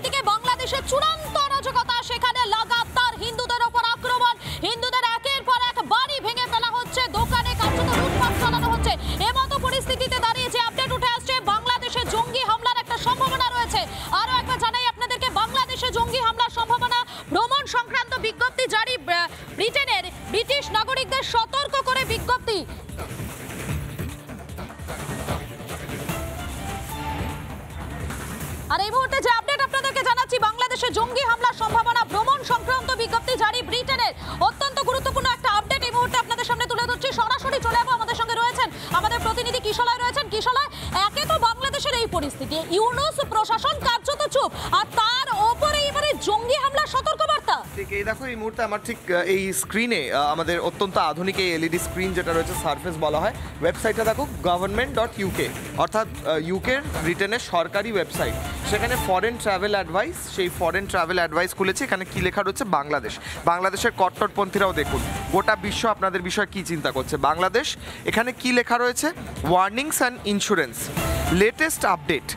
একদিকে বাংলাদেশে চূড়ান্ত অরাজকতা, সেখানে লাগাতার হিন্দুদের ওপর আক্রমণ, হিন্দুদের একের পর এক বাড়ি ভেঙে ফেলা হচ্ছে, দোকানে কার্যত লুটপাট চালানো হচ্ছে। এমতো পরিস্থিতিতে দাঁড়িয়ে যে আপডেট উঠে আসছে, বাংলাদেশে জঙ্গি হামলার একটা সম্ভাবনা রয়েছে। আরো একবার জানাই আপনাদেরকে, বাংলাদেশে জঙ্গি হামলার সম্ভাবনা। ভ্রমণ সংক্রান্ত বিজ্ঞপ্তি জারি, ব্রিটেনের ব্রিটিশ নাগরিকদের সতর্ক করে বিজ্ঞপ্তি। আর এই মুহূর্তে যে আপডেট আপনাদেরকে জানাচ্ছি, বাংলাদেশে জঙ্গি হামলার সম্ভাবনা, ভ্রমণ সংক্রান্ত বিজ্ঞপ্তি জারি ব্রিটেনের। অত্যন্ত গুরুত্বপূর্ণ একটা আপডেট এই মুহূর্তে আপনাদের সামনে তুলে ধরছি। সরাসরি চলে যাবো, আমাদের সঙ্গে রয়েছেন আমাদের প্রতিনিধি কিশলয় রয়েছেন। কিশলয়, একে তো বাংলাদেশের এই পরিস্থিতি, ইউনূস প্রশাসন কার্যত চুপ, আর তার ওপরে এবারে জঙ্গি হামলার সতর্কবার্তা। ঠিক এই দেখো, এই মুহূর্তে আমার ঠিক এই স্ক্রিনে আমাদের অত্যন্ত আধুনিক এই এলইডি স্ক্রিন যেটা রয়েছে, সারফেস বলা হয়, ওয়েবসাইটটা দেখো government.uk, অর্থাৎ ইউকের ব্রিটেনের সরকারি ওয়েবসাইট। সেখানে ফরেন ট্রাভেল অ্যাডভাইস, সেই ফরেন ট্রাভেল অ্যাডভাইস খুলেছে। এখানে কি লেখা রয়েছে? বাংলাদেশ, বাংলাদেশের কট্টরপন্থীরাও দেখুন গোটা বিশ্ব আপনাদের বিষয়ে কি চিন্তা করছে। বাংলাদেশ, এখানে কি লেখা রয়েছে? Warnings and insurance, latest update,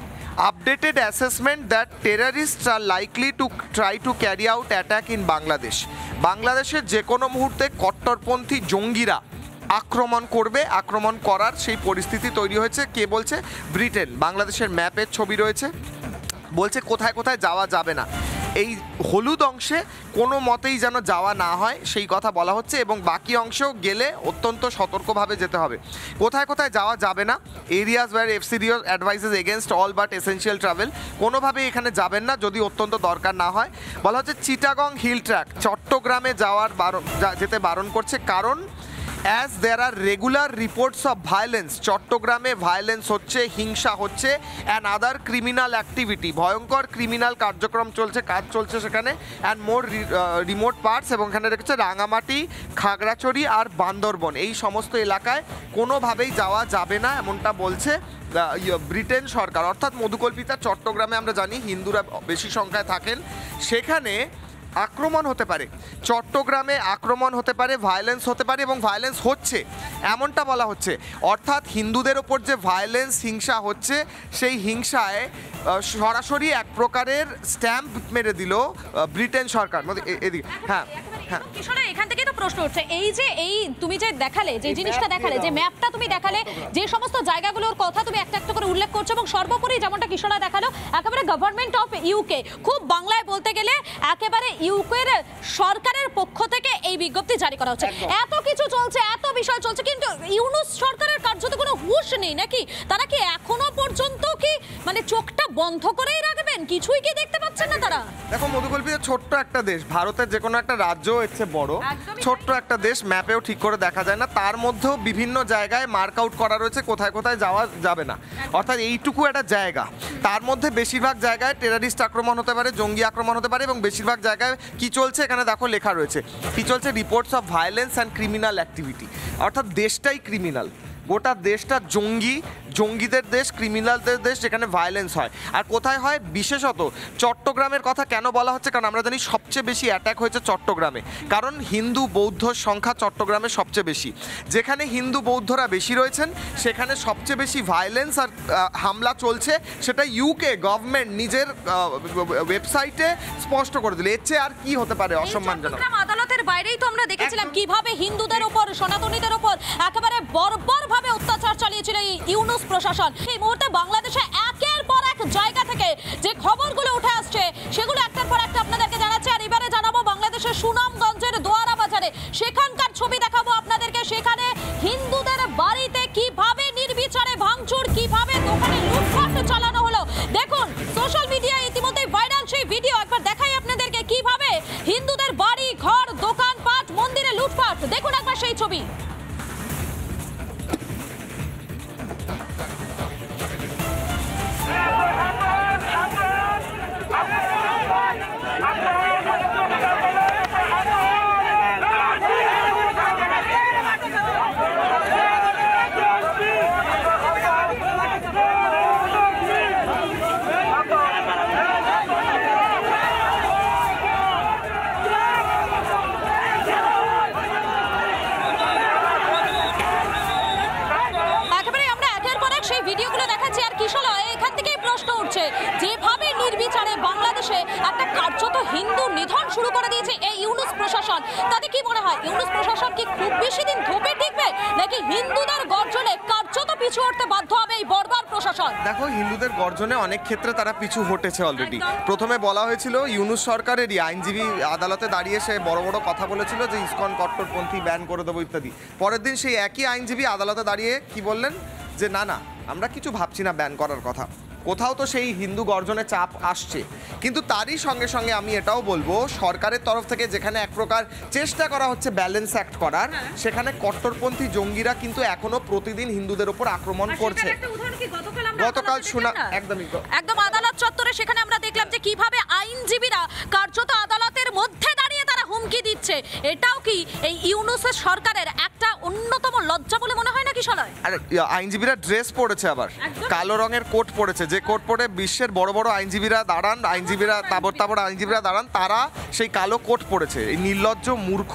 updated assessment that terrorists are likely to try to carry out attack in Bangladesh. বাংলাদেশের যে কোনো মুহূর্তে কট্টরপন্থী জঙ্গিরা আক্রমণ করবে, আক্রমণ করার সেই পরিস্থিতি তৈরি হয়েছে। কে বলছে? ব্রিটেন। বাংলাদেশের ম্যাপের ছবি রয়েছে, বলছে কোথায় কোথায় যাওয়া যাবে না। এই হলুদ অংশে কোনো মতেই যেন যাওয়া না হয় সেই কথা বলা হচ্ছে, এবং বাকি অংশেও গেলে অত্যন্ত সতর্কভাবে যেতে হবে। কোথায় কোথায় যাওয়া যাবে না? Areas where FCDO advises against all but essential travel, কোনোভাবেই এখানে যাবেন না যদি অত্যন্ত দরকার না হয়। বলা হচ্ছে চিটাগং হিল ট্র্যাক, চট্টগ্রামে যাওয়ার যেতে বারণ করছে, কারণ as there are regular reports of violence, চট্টগ্রামে ভায়োলেন্স হচ্ছে, হিংসা হচ্ছে, অ্যান্ড আদার ক্রিমিনাল অ্যাক্টিভিটি, ভয়ঙ্কর ক্রিমিনাল কার্যক্রম চলছে, কাজ চলছে সেখানে, অ্যান্ড মোর রিমোট পার্টস, এবং এখানে রেখেছে রাঙামাটি, খাগড়াছড়ি আর বান্দরবন, এই সমস্ত এলাকায় কোনোভাবেই যাওয়া যাবে না, এমনটা বলছে ব্রিটেন সরকার। অর্থাৎ মধুকল্পিতা চট্টগ্রামে আমরা জানি হিন্দুরা বেশি সংখ্যায় থাকেন, সেখানে আক্রমণ হতে পারে, চট্টগ্রামে আক্রমণ হতে পারে, ভায়োলেন্স হতে পারে, এবং ভায়োলেন্স হচ্ছে এমনটা বলা হচ্ছে। অর্থাৎ হিন্দুদের ওপর যে ভায়োলেন্স, হিংসা হচ্ছে, সেই হিংসায় সরাসরি এক প্রকারের স্ট্যাম্প মেরে দিল ব্রিটেন সরকার। এদিকে হ্যাঁ হ্যাঁ, এখান থেকেই তো প্রশ্ন উঠছে, এই যে তুমি যে দেখালে, যে জিনিসটা দেখালে, যে ম্যাপটা তুমি দেখালে, যে সমস্ত জায়গাগুলোর কথা তুমি একটা একটা করে উল্লেখ করছো, এবং সর্বোপরি যেমনটা কিশোরা দেখালো, একেবারে গভর্নমেন্ট অফ ইউকে, খুব বাংলায় বলতে গেলে একেবারে ইউকের সরকারের পক্ষ থেকে এই বিজ্ঞপ্তি জারি করা হচ্ছে। এত কিছু চলছে, এত বিষয় চলছে, কিন্তু ইউনূস সরকারের কার্যত কোনো হুঁশ নেই নাকি? তারা কি এখনো পর্যন্ত কি মানে চোখটা বন্ধ করেই রাখবেন? কিছুই কি দেখতে পাচ্ছেন না তারা? দেখো, মধুকল্পিতা ছোট্ট একটা দেশ, ভারতের যে কোনো একটা রাজ্য এর চেয়ে বড়, ছোট্ট একটা দেশ, ম্যাপেও ঠিক করে দেখা যায় না, তার মধ্যেও বিভিন্ন জায়গায় মার্ক আউট করা রয়েছে কোথায় কোথায় যাওয়া যাবে না। অর্থাৎ এইটুকু একটা জায়গা, তার মধ্যে বেশিরভাগ জায়গায় টেরারিস্ট আক্রমণ হতে পারে, জঙ্গি আক্রমণ হতে পারে, এবং বেশিরভাগ জায়গায় কি চলছে এখানে দেখো লেখা রয়েছে, কি চলছে? Reports of violence and criminal activity, অর্থাৎ দেশটাই ক্রিমিনাল, গোটা দেশটা জঙ্গিদের দেশ, ক্রিমিনালদের দেশ, যেখানে ভায়োলেন্স হয়। আর কোথায় হয়? বিশেষত চট্টগ্রামের কথা কেন বলা হচ্ছে? কারণ আমরা জানি সবচেয়ে বেশি অ্যাটাক হয়েছে চট্টগ্রামে, কারণ হিন্দু বৌদ্ধ সংখ্যা চট্টগ্রামে সবচেয়ে বেশি। যেখানে হিন্দু বৌদ্ধরা বেশি রয়েছেন সেখানে সবচেয়ে বেশি ভায়োলেন্স আর হামলা চলছে, সেটা ইউকে গভর্নমেন্ট নিজের ওয়েবসাইটে স্পষ্ট করে দিল। এর চেয়ে আর কি হতে পারে অসম্মানজনক? আদালতের বাইরেই তো আমরা দেখেছিলাম কিভাবে হিন্দুদের উপর, সনাতনীদের উপর একেবারে বর্বরভাবে অত্যাচার চালিয়েছিল এই ইউনূস প্রশাসন। এই মুহূর্তে বাংলাদেশে একের পর এক জায়গা থেকে যে খবরগুলো উঠে আসছে সেগুলো একটার পর একটা আপনাদেরকে জানাচ্ছি। আর এবারে জানাবো বাংলাদেশের সুনামগঞ্জের দোয়ারা বাজারে, সেখানকার ছবি দেখাবো আপনাদেরকে। সেখানে হিন্দুদের বাড়িতে কিভাবে নির্বিচারে ভাঙচুর, কিভাবে দোকানে লুটপাট চালানো হলো। দেখুন, সোশ্যাল মিডিয়ায় ইতিমধ্যে ভাইরাল সেই ভিডিও, একবার দেখাই আপনাদেরকে কিভাবে হিন্দুদের বাড়ি, ঘর, দোকানপাট, মন্দিরে লুটপাট। দেখুন একবার সেই ছবি। যেভাবে নির্বিচারে বাংলাদেশে একটা কার্যত হিন্দু নিধন শুরু করে দিয়েছে এই ইউনুস প্রশাসন। তাতে কি মনে হয় ইউনুস প্রশাসন কি খুব বেশি দিন ধোপে টিকবে, নাকি হিন্দুদের গর্জনে কার্যত পিছু হটতে বাধ্য হবে এই বর্বর প্রশাসন? দেখো, হিন্দুদের গর্জনে অনেক ক্ষেত্রে তারা পিছু হটেছে অলরেডি। প্রথমে বলা হয়েছিল ইউনুস সরকারেরই আইনজীবী আদালতে দাঁড়িয়ে সে বড় বড় কথা বলেছিল যে ইসকন কট্টরপন্থী ব্যান করে দেবো ইত্যাদি। পরের দিন সেই একই আইনজীবী আদালতে দাঁড়িয়ে কি বললেন যে না না, আমরা কিছু ভাবছি না ব্যান করার কথা। কোথাও তো সেই হিন্দু গর্জনে চাপ আসছে, কিন্তু তারই সঙ্গে সঙ্গে আমি এটাও বলবো সরকারের তরফ থেকে যেখানে এক প্রকার চেষ্টা করা হচ্ছে ব্যালেন্স অ্যাক্ট করার, সেখানে কট্টরপন্থী জঙ্গিরা কিন্তু এখনো প্রতিদিন হিন্দুদের উপর আক্রমণ করছে। গতকাল শোনা একদম আদালত চত্বরে সেখানে আমরা দেখলাম যে কিভাবে আইনজীবীরা কার্যত আদালতের মধ্যে দাঁড়িয়ে তারা হুমকি দিচ্ছে। এটাও কি এই ইউনুসের সরকারের একটা অন্যতম লজ্জা বলে মনে হয় নাকি সলয়? আরে আইনজীবীরা ড্রেস পরেছে, আবার কালো রঙের কোট পরেছে, যে কোট পরে বিশ্বের বড় বড় আইনজীবীরা দাঁড়ান, আইনজীবীরা তাবড় আইনজীবীরা দাঁড়ান, তারা সেই কালো কোট পরেছে। এই নির্লজ্জ মূর্খ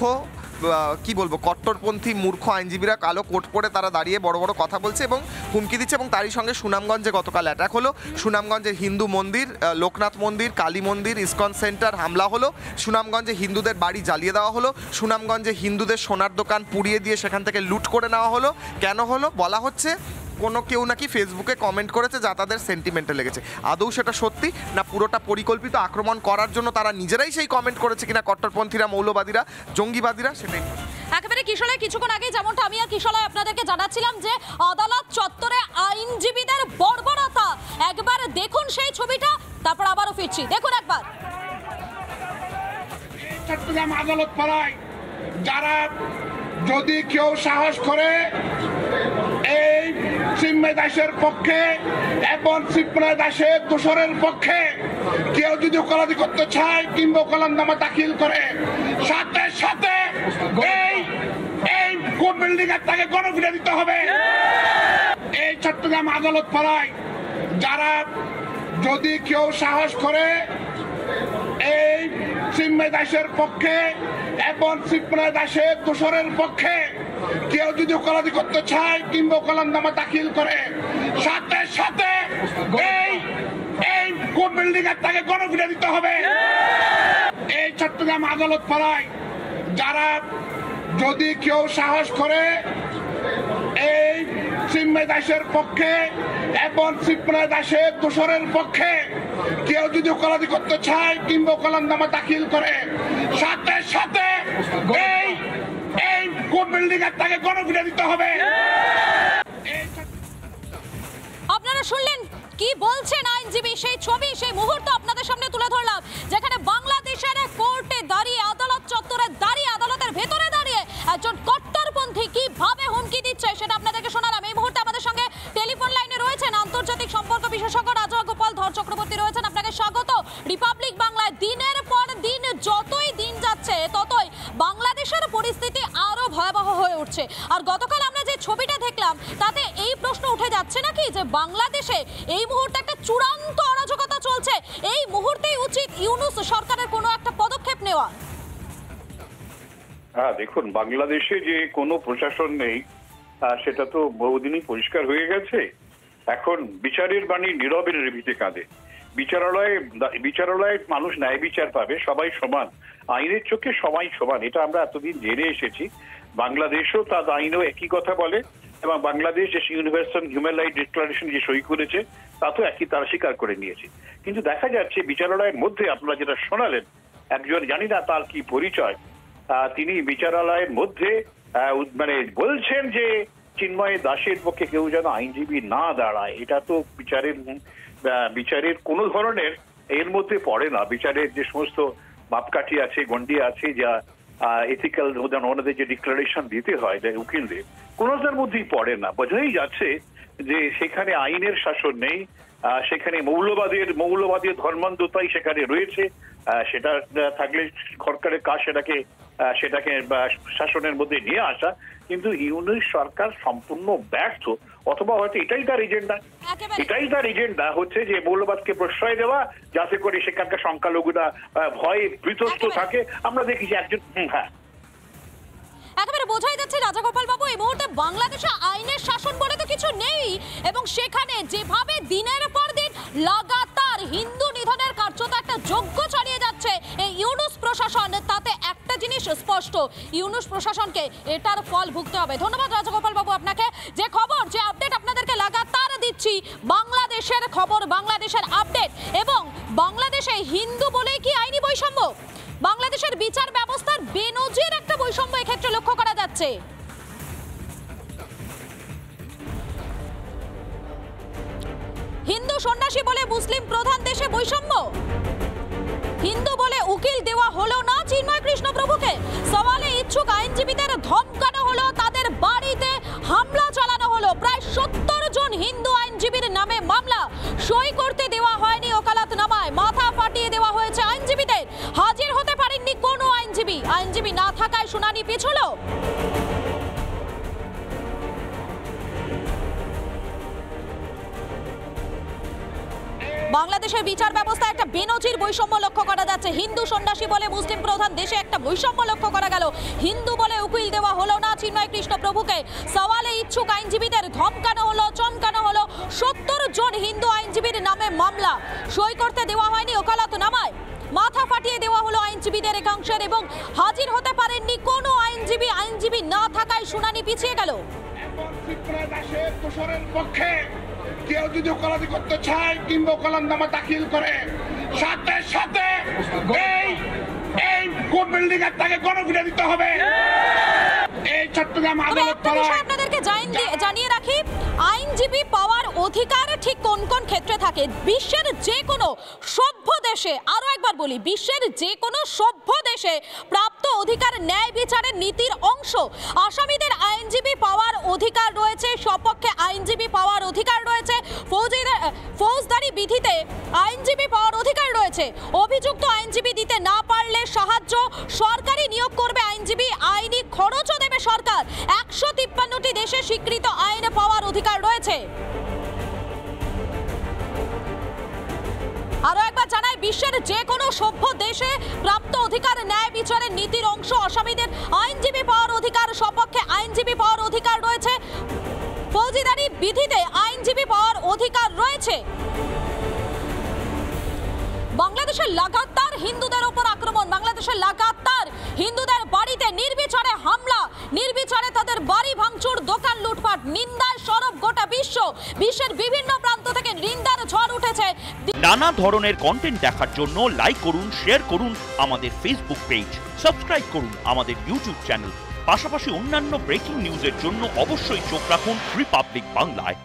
কি বলবো কট্টরপন্থী মূর্খ আইনজীবীরা কালো কোট পরে তারা দাঁড়িয়ে বড় বড় কথা বলছে এবং হুমকি দিচ্ছে। এবং তারই সঙ্গে সুনামগঞ্জে গতকাল অ্যাটাক হলো, সুনামগঞ্জে হিন্দু মন্দির, লোকনাথ মন্দির, কালী মন্দির, ইসকন সেন্টার হামলা হলো, সুনামগঞ্জে হিন্দুদের বাড়ি জ্বালিয়ে দেওয়া হলো, সুনামগঞ্জে হিন্দুদের সোনার দোকান পুড়িয়ে দিয়ে সেখান থেকে লুট করে নেওয়া হলো। কেন হলো? বলা হচ্ছে কোনো কেউ নাকি ফেসবুকে কমেন্ট করেছে যা তাদের সেন্টিমেন্টে লেগেছে। আদৌ সেটা সত্যি না পুরোটা পরিকল্পিত আক্রমণ করার জন্য তারা নিজেরাই সেই কমেন্ট করেছে কিনা কট্টরপন্থীরা, মৌলবাদীরা, জঙ্গিবাদীরা, সেটাই একেবারে কিশোরে কিছুক্ষণ আগে যেমনটা আমি আর কিশোরায় আপনাদেরকে জানাচ্ছিলাম যে আদালত চত্বরে আইনজীবীদের বর্বরতা। একবার দেখুন সেই ছবিটা, তারপর আবারও ফিরছি, দেখুন একবার। চট্টগ্রাম আদালত পাড়ায় যারা যদি কেউ সাহস করে এই চিন্ময় দাসের পক্ষে এবং চিন্ময় দাসের দোষরের পক্ষে কেউ যদি ওকালতি করতে চায় কিংবা ওকালতনামা দাখিল করে, সাথে সাথে এই কোর্ট বিল্ডিং এর তাকে গণফিরে দিতে হবে। এই চট্টগ্রাম আদালত পাড়ায় যারা যদি কেউ সাহস করে এই চিন্ময় দাসের পক্ষে এবং চিন্ময় দাসের দোষরের পক্ষে কেউ যদি ওকালতি করতে চায় কিংবা ওকালতনামা দাখিল করে, সাথে সাথে এই কোর্ট বিল্ডিং এর তাকে গণফিরে দিতে হবে। এই চট্টগ্রাম আদালত পাড়ায় যারা যদি কেউ সাহস করে এই চিন্ময় দাসের পক্ষে এবং চিন্ময় দাসের দোষরের পক্ষে কেউ যদি ওকালতি করতে চায় কিংবা ওকালতনামা দাখিল করে, সাথে সাথে এই কোর্ট বিল্ডিং এর তাকে গণফিরে দিতে হবে। আপনারা শুনলেন কি বলছেন আইনজীবী, সেই ছবি সেই মুহূর্ত আপনাদের সামনে তুলে ধরলাম, যেখানে বাংলাদেশের কোর্টে দাঁড়িয়ে, আদালত চত্বরে দাঁড়িয়ে, আদালতের ভেতরে দাঁড়িয়ে একজন কট্টরপন্থী কিভাবে হুমকি দিচ্ছে সেটা আপনাদেরকে শোনালাম। এই মুহূর্তে আমাদের সঙ্গে টেলিফোন লাইনে রয়েছেন আন্তর্জাতিক সম্পর্ক বিশেষজ্ঞ রাজগোপাল ধর চক্রবর্তী রয়েছেন। আপনাকে স্বাগত রিপাবলিক বাংলায়। দিনের পর দিন যতই দিন যাচ্ছে ততই বাংলাদেশের পরিস্থিতি আরো ভয়াবহ হয়ে উঠছে। আর গতকাল আমরা যে ছবিটা দেখলাম তাতে এই প্রশ্ন উঠে যাচ্ছে নাকি যে বাংলাদেশে এই মুহূর্তে একটা চূড়ান্ত অরাজকতা চলছে, এই মুহূর্তেই উচিত ইউনুস সরকারের কোনো একটা পদক্ষেপ নেওয়া? হ্যাঁ, দেখুন, বাংলাদেশে যে কোনো প্রশাসন নেই সেটা তো বহুদিনই পরিষ্কার হয়ে গেছে। এখন বিচারের বাণী নীরবে নিভৃতে কাঁদে। বিচারালয়ে মানুষ ন্যায় বিচার পাবে, সবাই সমান, আইনের চোখে সবাই সমান, এটা আমরা এতদিন জেনে এসেছি। বাংলাদেশও তার আইনও একই কথা বলে এবং বাংলাদেশ যে ইউনিভার্সাল হিউম্যান রাইট ডিক্লারেশন যে সই করেছে তা তো একই তারা স্বীকার করে নিয়েছে। কিন্তু দেখা যাচ্ছে বিচারালয়ের মধ্যে আপনারা যেটা শোনালেন, একজন জানি না তার কি পরিচয়, তিনি বিচারালয়ের মধ্যে মানে বলছেন যে চিন্ময় দাসের পক্ষে কেউ যেন আইনজীবী না দাঁড়ায়। এটা তো বিচারের কোনো ধরনের এর মধ্যে পড়ে না। বিচারের যে সমস্ত মাপকাঠি আছে, গন্ডি আছে, যা এথিক্যাল ওনাদের যে ডিক্লারেশন দিতে হয় উকিলদের, কোনোটার মধ্যেই পড়ে না। বোঝাই যাচ্ছে যে সেখানে আইনের শাসন নেই, সেখানে মৌলবাদের ধর্মান্ধতাই সেখানে রয়েছে। সেটা থাকলে সরকারের কাজ সেটাকে শাসনের মধ্যে নিয়ে আসা, কিন্তু ইউনুস সরকার সম্পূর্ণ ব্যর্থ। অথবা হয়তো এটাই তার এজেন্ডা হচ্ছে যে মৌলবাদকে প্রশ্রয় দেওয়া, যাতে করে সেখানকার সংখ্যালঘুরা ভয়ে বিধ্বস্ত থাকে। আমরা দেখেছি একজন একেবারে বোঝাই যাচ্ছে রাজাগোপাল বাবু এই মুহূর্তে বাংলাদেশে আইনের শাসন বলে তো কিছু নেই, এবং সেখানে যেভাবে দিনের পর দিন লাগাতার হিন্দু নিধনের কার্যত একটা যজ্ঞ চালিয়ে ইউনুস প্রশাসন, তাতে একটা জিনিস স্পষ্ট, ইউনুস প্রশাসনকে এটার ফল ভুগতে হবে। ধন্যবাদ রাজগোপাল বাবু আপনাকে। যে খবর, যে আপডেট আপনাদেরকে লাগাতার দিচ্ছি, বাংলাদেশের খবর, বাংলাদেশের আপডেট, এবং বাংলাদেশে হিন্দু বলেই কি আইনি বৈষম্য? বাংলাদেশের বিচার ব্যবস্থার বেনজির একটা বৈষম্য এক্ষেত্রে লক্ষ্য করা যাচ্ছে। হিন্দু সন্ন্যাসী বলে মুসলিম প্রধান দেশে বৈষম্য, হিন্দু বলে উকিল দেওয়া হলো না চিন্ময় কৃষ্ণ প্রভুকে, সওয়ালে ইচ্ছুক আইনজীবীদের ধমকানো হলো, তাদের বাড়িতে হামলা চালানো হলো, প্রায় 70 জন হিন্দু আইনজীবীর নামে মামলা, সই করতে দেওয়া হয়নি ওকালতনামায়, মাথা ফাটিয়ে দেওয়া হয়েছে আইনজীবীদের, হাজির হতে পারেননি কোনো আইনজীবী, আইনজীবী না থাকায় শুনানি পিছলো। বাংলাদেশের বিচার ব্যবস্থা একটা বেনজির বৈষম্য লক্ষ্য করা যাচ্ছে। হিন্দু সন্ন্যাসী বলে মুসলিম প্রধান দেশে একটা বৈষম্য লক্ষ্য করা গেল, হিন্দু বলে উকিল দেওয়া হলো না চিন্ময় কৃষ্ণ প্রভুকে, সওয়ালে ইচ্ছুক আইনজীবীদের ধমকানো হলো, চমকানো হলো, 70 জন হিন্দু আইনজীবীর নামে মামলা, সই করতে দেওয়া হয়নি ওকালতনামায়, মাথা ফাটিয়ে দেওয়া হলো আইনজীবীদের একাংশের, এবং হাজির হতে পারেননি কোনো আইনজীবী, আইনজীবী না থাকায় শুনানি পিছিয়ে গেল। কেউ যদি ওকালতি করতে চায় কিংবা ওকালতনামা দাখিল করে, সাথে সাথে এই কোর্ট বিল্ডিং এর তাকে গণফিরে দিতে হবে। এই চট্টগ্রাম আদালত আপনাদেরকে জানিয়ে রাখি, আইনজীবী পাওয়ার অধিকার ঠিক কোন কোন ক্ষেত্রে থাকে। বিশ্বের যে কোনো সভ্য দেশে, আরো একবার বলি, বিশ্বের যে কোনো সভ্য দেশে প্রাপ্ত অধিকার ন্যায় বিচারের নীতির অংশ। আসামিদের আইনজীবী পাওয়ার অধিকার রয়েছে, সপক্ষে আইনজীবী পাওয়ার অধিকার রয়েছে, ফৌজদারি বিধিতে আইনজীবী পাওয়ার অধিকার রয়েছে, অভিযুক্ত আইনজীবী দিতে না পারলে সাহায্য সরকারি নিয়োগ করবে আইনজীবী, আইনি খরচও দেবে সরকার, 153টি দেশে স্বীকৃত আইন পাওয়ার অধিকার রয়েছে। আরো একবার জানাই, বিশ্বের যে কোনো সভ্য দেশে প্রাপ্ত অধিকার ন্যায় বিচারের নীতির অংশ। আসামিদের আইনজীবী পাওয়ার অধিকার, সপক্ষে আইনজীবী পাওয়ার অধিকার রয়েছে, ফৌজদারি বিধিতে আইনজীবী পাওয়ার অধিকার রয়েছে। বাংলাদেশের লাগাতার হিন্দুদের উপর আক্রমণ, বাংলাদেশের লাগাতার হিন্দুদের বাড়িতে নির্বিচারে হামলা, নির্বিচারে তাদের বাড়ি ভাঙচুর, দোকান লুটপাট, নিন্দায় সরব গোটা বিশ্ব। বিশ্বের বিভিন্ন প্রান্ত থেকে নিন্দার ঝড় উঠেছে। নানা ধরনের কন্টেন্ট দেখার জন্য লাইক করুন, শেয়ার করুন আমাদের ফেসবুক পেজ, সাবস্ক্রাইব করুন আমাদের ইউটিউব চ্যানেল, পাশাপাশি অন্যান্য ব্রেকিং নিউজের জন্য অবশ্যই চোখ রাখুন রিপাবলিক বাংলায়।